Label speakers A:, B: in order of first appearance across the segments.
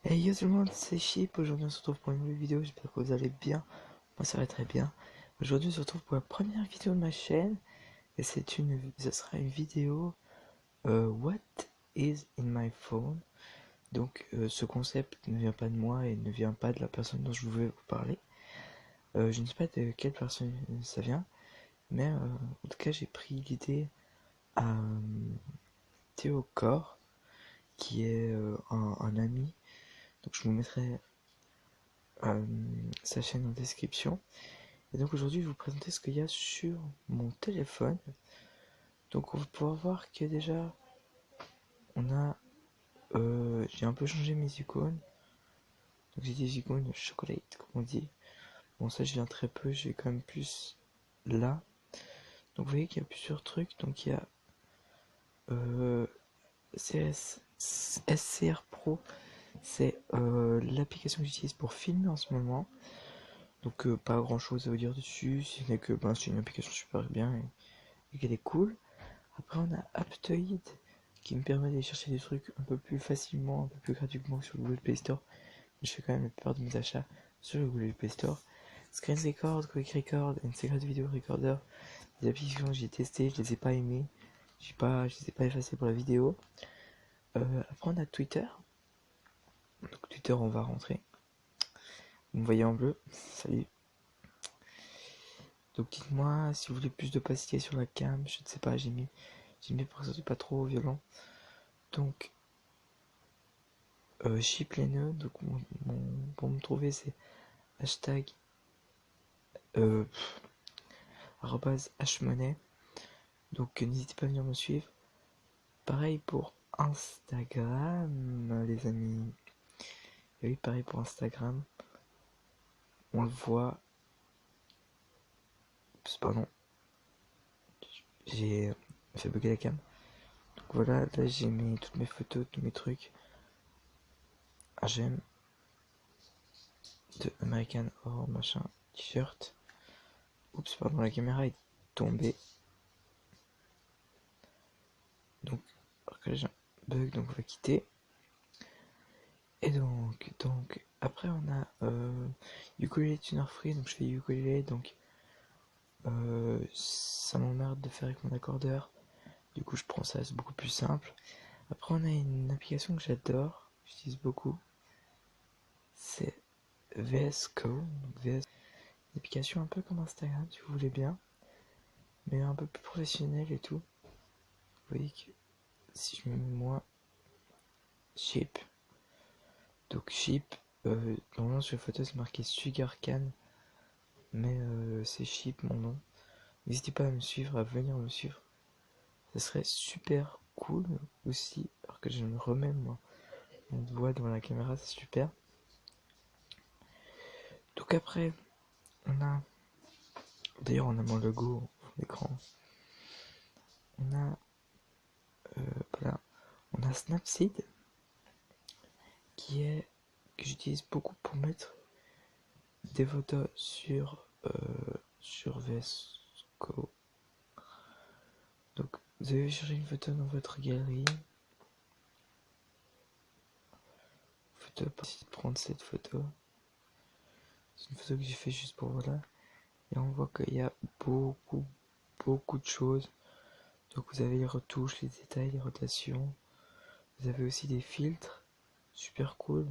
A: Hey yo tout le monde, c'est Chip. Aujourd'hui on se retrouve pour une nouvelle vidéo, j'espère que vous allez bien. Moi ça va très bien. Aujourd'hui on se retrouve pour la première vidéo de ma chaîne. Et ce sera une vidéo What is in my phone. Donc ce concept ne vient pas de moi et ne vient pas de la personne dont je voulais vous parler. Je ne sais pas de quelle personne ça vient. Mais en tout cas j'ai pris l'idée à Théo Cor, qui est un ami. Donc je vous mettrai sa chaîne en description. Et donc aujourd'hui, je vais vous présenter ce qu'il y a sur mon téléphone. Donc on va pouvoir voir que déjà, on a, j'ai un peu changé mes icônes. Donc j'ai des icônes chocolate, comme on dit. Bon, ça je viens très peu, j'ai quand même plus là. Donc vous voyez qu'il y a plusieurs trucs. Donc il y a SCR Pro, c'est l'application que j'utilise pour filmer en ce moment. Donc pas grand chose à vous dire dessus, si ce n'est que c'est une application super bien et qu'elle est cool. Après on a Aptoid qui me permet d'aller chercher des trucs un peu plus facilement, un peu plus gratuitement que sur le Google Play Store. Mais je fais quand même la plupart de mes achats sur le Google Play Store. Screen Record, Quick Record, and Secret Video Recorder, des applications que j'ai testées, je les ai pas aimées, je les ai pas effacées pour la vidéo. Après on a Twitter. Donc Twitter on va rentrer. Vous me voyez en bleu, salut. Donc dites-moi si vous voulez plus d'opacité sur la cam, je ne sais pas, j'ai mis pour que ça soit pas trop violent. Donc Chip les nœuds, donc pour me trouver c'est hashtag euh, @hmoney. Donc n'hésitez pas à venir me suivre. Pareil pour Instagram, les amis. Et oui, pareil pour Instagram. On le voit. Pardon, j'ai fait bugger la cam. Donc voilà, là j'ai mis toutes mes photos, tous mes trucs. J'aime de American Horror machin t-shirt. Oups, pardon, la caméra est tombée. Donc, j'ai un bug, donc on va quitter. Et donc après on a ukulele tuner free, donc je fais ukulele, donc ça m'emmerde de faire avec mon accordeur. Du coup je prends ça, c'est beaucoup plus simple. Après on a une application que j'adore, j'utilise beaucoup. C'est VS Code, VS, une application un peu comme Instagram si vous voulez bien, mais un peu plus professionnelle et tout. Vous voyez que si je mets moi Chip, donc Chip, normalement sur la photo c'est marqué Sugarcan, mais c'est Chip mon nom. N'hésitez pas à me suivre, à venir me suivre. Ça serait super cool aussi, alors que je me remets moi. On te voit devant la caméra, c'est super. Donc après, on a... D'ailleurs, on a mon logo au fond d'écran. On a... voilà. On a Snapseed, que j'utilise beaucoup pour mettre des photos sur VS Code. Donc, vous allez chercher une photo dans votre galerie. Photo, de prendre cette photo. C'est une photo que j'ai fait juste pour voilà. Et on voit qu'il y a beaucoup de choses. Donc vous avez les retouches, les détails, les rotations. Vous avez aussi des filtres. Super cool.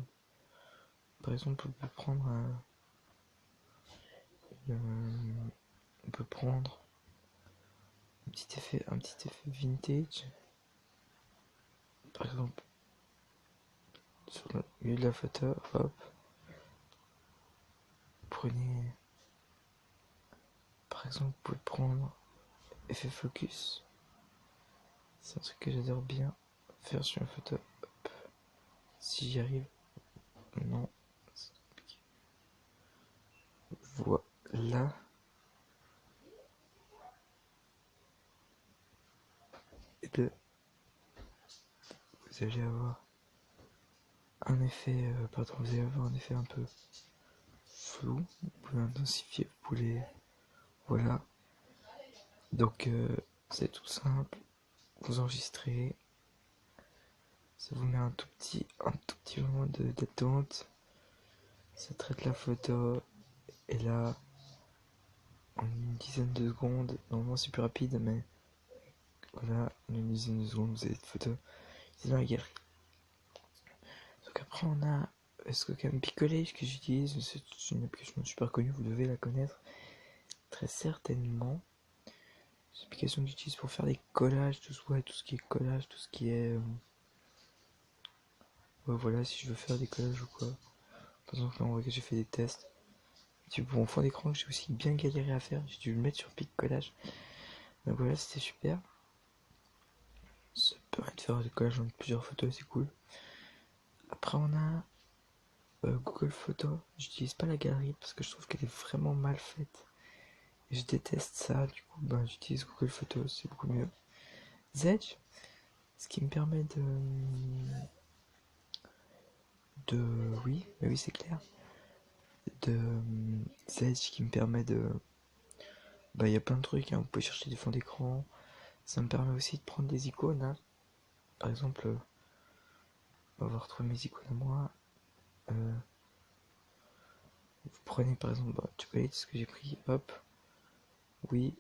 A: Par exemple, on peut prendre un petit effet vintage. Par exemple, sur le milieu de la photo, hop. Prenez, par exemple, vous pouvez prendre effet focus. C'est un truc que j'adore bien faire sur une photo. Hop. Si j'y arrive, non. Voilà. Et de, vous allez avoir un effet, vous allez avoir un effet un peu flou. Vous pouvez intensifier, vous pouvez, voilà. Donc c'est tout simple. Vous enregistrez, Ça vous met un tout petit moment de détente. Ça traite la photo. Et là, en une dizaine de secondes, normalement c'est plus rapide, mais voilà, en une dizaine de secondes, vous avez cette photo. C'est dans la galerie. Donc après, on a Skocam Piccollage que j'utilise. C'est une application super connue, vous devez la connaître très certainement. C'est une application que j'utilise pour faire des collages, tout ce qui est collage, tout ce qui est. Ouais, voilà, si je veux faire des collages ou quoi. Par exemple, là, on voit que j'ai fait des tests. C'est pour mon fond d'écran que j'ai aussi bien galéré à faire. J'ai dû le mettre sur Pic Collage. Donc voilà, c'était super. Ça permet de faire des collages en plusieurs photos, c'est cool. Après, on a Google Photos. J'utilise pas la galerie parce que je trouve qu'elle est vraiment mal faite. Et je déteste ça, du coup, j'utilise Google Photos, c'est beaucoup mieux. Zedge, ce qui me permet oui, mais oui, c'est clair. Zedge qui me permet il y a plein de trucs, hein. Vous pouvez chercher des fonds d'écran. Ça me permet aussi de prendre des icônes, hein. Par exemple, on va retrouver mes icônes à moi. Vous prenez par exemple, chocolate, ce que j'ai pris, hop, oui.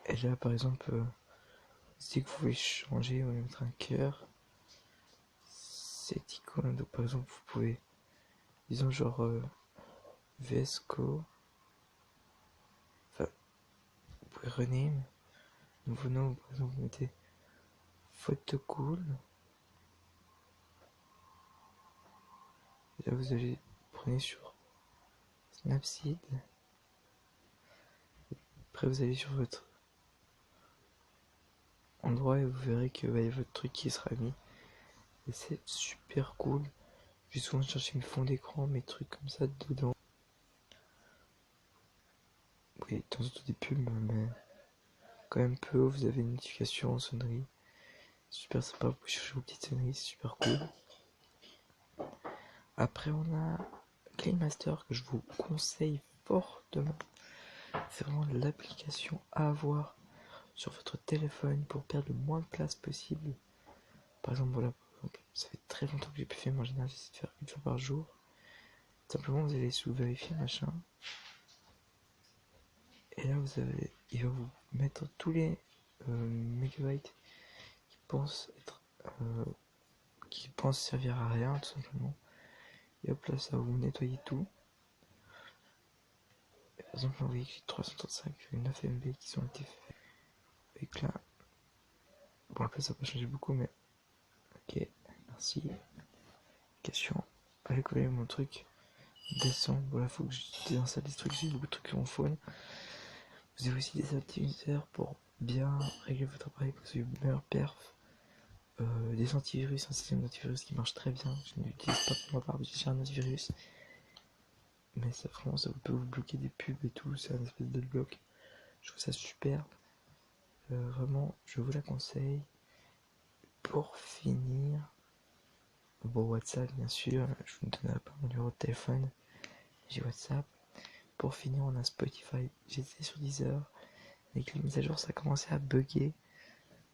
A: Et là, par exemple, c'est que vous pouvez changer, on va mettre un cœur. Cette icône, donc par exemple, vous pouvez, disons genre Vesco. Enfin, vous pouvez rename. Nouveau nom, par exemple, vous mettez Photocool. Et là, vous allez, prenez sur Snapseed. Après, vous allez sur votre endroit et vous verrez que y a votre truc qui sera mis. Et c'est super cool. J'ai souvent cherché mes fonds d'écran, mes trucs comme ça dedans. Oui, de temps en temps des pubs, mais quand même peu. Vous avez une notification en sonnerie. Super sympa, vous pouvez chercher vos petites sonneries, c'est super cool. Après, on a Clean Master que je vous conseille fortement. C'est vraiment l'application à avoir sur votre téléphone pour perdre le moins de place possible. Par exemple, voilà, ça fait très longtemps que j'ai pu faire, mais en général, j'essaie de faire une fois par jour. Simplement, vous allez sous vérifier, machin. Et là, il va vous mettre tous les mégabytes euh, qui pensent servir à rien, tout simplement. Et hop là, ça va vous nettoyer tout. Et par exemple, là, vous voyez que j'ai 335,9 MB qui ont été faits. Avec là, bon après ça n'a pas changé beaucoup, mais ok, merci. Question. Allez coller mon truc. Descend. Voilà, faut que je désinstalle des trucs, j'ai beaucoup de trucs sur mon phone. Vous avez aussi des optimiseurs pour bien régler votre appareil pour que vous ayez une meilleure perf. Des antivirus, un système d'antivirus qui marche très bien. Je ne l'utilise pas pour ma part, j'ai un antivirus. Mais ça, vraiment, ça peut vous bloquer des pubs et tout, c'est un espèce de bloc. Je trouve ça super. Vraiment, je vous la conseille. Pour finir, bon, WhatsApp, bien sûr, je vous ne donnerai pas mon numéro de téléphone. J'ai WhatsApp. Pour finir, on a Spotify. J'étais sur Deezer. Avec les mises à jour, ça a commencé à bugger.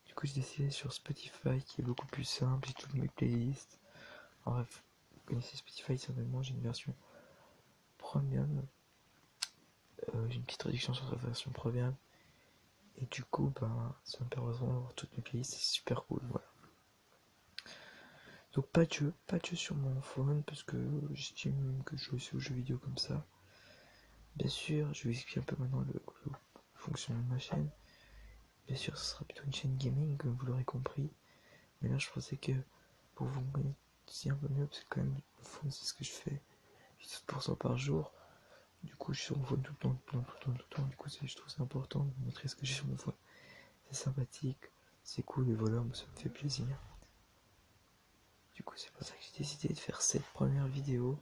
A: Du coup, j'ai décidé sur Spotify qui est beaucoup plus simple. J'ai toutes mes playlists. En bref, vous connaissez Spotify certainement. J'ai une version premium. J'ai une petite réduction sur la version premium. Et du coup, ça me permet vraiment d'avoir toutes mes playlists. C'est super cool. Voilà. Donc, pas de jeu sur mon phone parce que j'estime que je joue aussi aux jeux vidéo comme ça. Bien sûr, je vais expliquer un peu maintenant le fonctionnement de ma chaîne. Bien sûr, ce sera plutôt une chaîne gaming, comme vous l'aurez compris. Mais là, je pensais que pour vous connaître un peu mieux, parce que quand même, le phone, c'est ce que je fais 8% par jour. Du coup, je suis sur mon phone tout le temps. Du coup, je trouve ça important de montrer ce que j'ai sur mon phone. C'est sympathique, c'est cool, et voilà, moi, ça me fait plaisir. Du coup, c'est pour ça que j'ai décidé de faire cette première vidéo.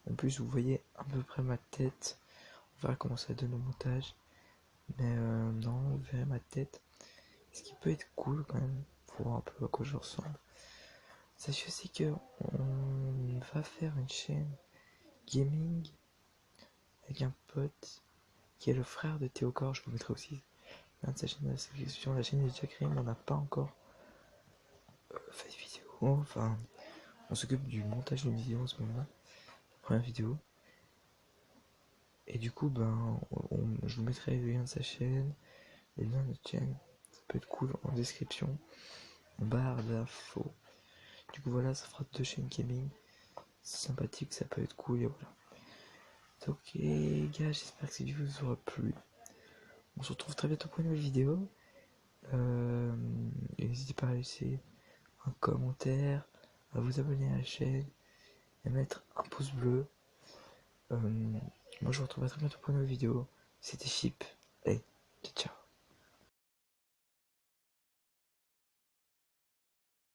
A: En plus, vous voyez à peu près ma tête. On verra comment ça donne au montage. Mais non, vous verrez ma tête. Ce qui peut être cool quand même, pour voir un peu à quoi je ressemble. Sachez aussi que on va faire une chaîne gaming avec un pote qui est le frère de Théocor. Je vous mettrai aussi l'un de sa chaîne dans la description. La chaîne est déjà créée, mais on n'a pas encore fait de vidéo enfin, on s'occupe du montage d'une vidéo en ce moment, la première vidéo. Et du coup, ben, je vous mettrai le lien de sa chaîne, le lien de notre chaîne, ça peut être cool, en description, en barre d'infos. Du coup, voilà, ça fera 2 chaînes gaming. C'est sympathique, ça peut être cool, et voilà. Donc, les gars, j'espère que cette vidéo vous aura plu. On se retrouve très bientôt pour une nouvelle vidéo. Et n'hésitez pas à laisser un commentaire, à vous abonner à la chaîne, et à mettre un pouce bleu. Moi, je vous retrouve très bientôt pour une nouvelle vidéo. C'était Chip. Allez, ciao, ciao.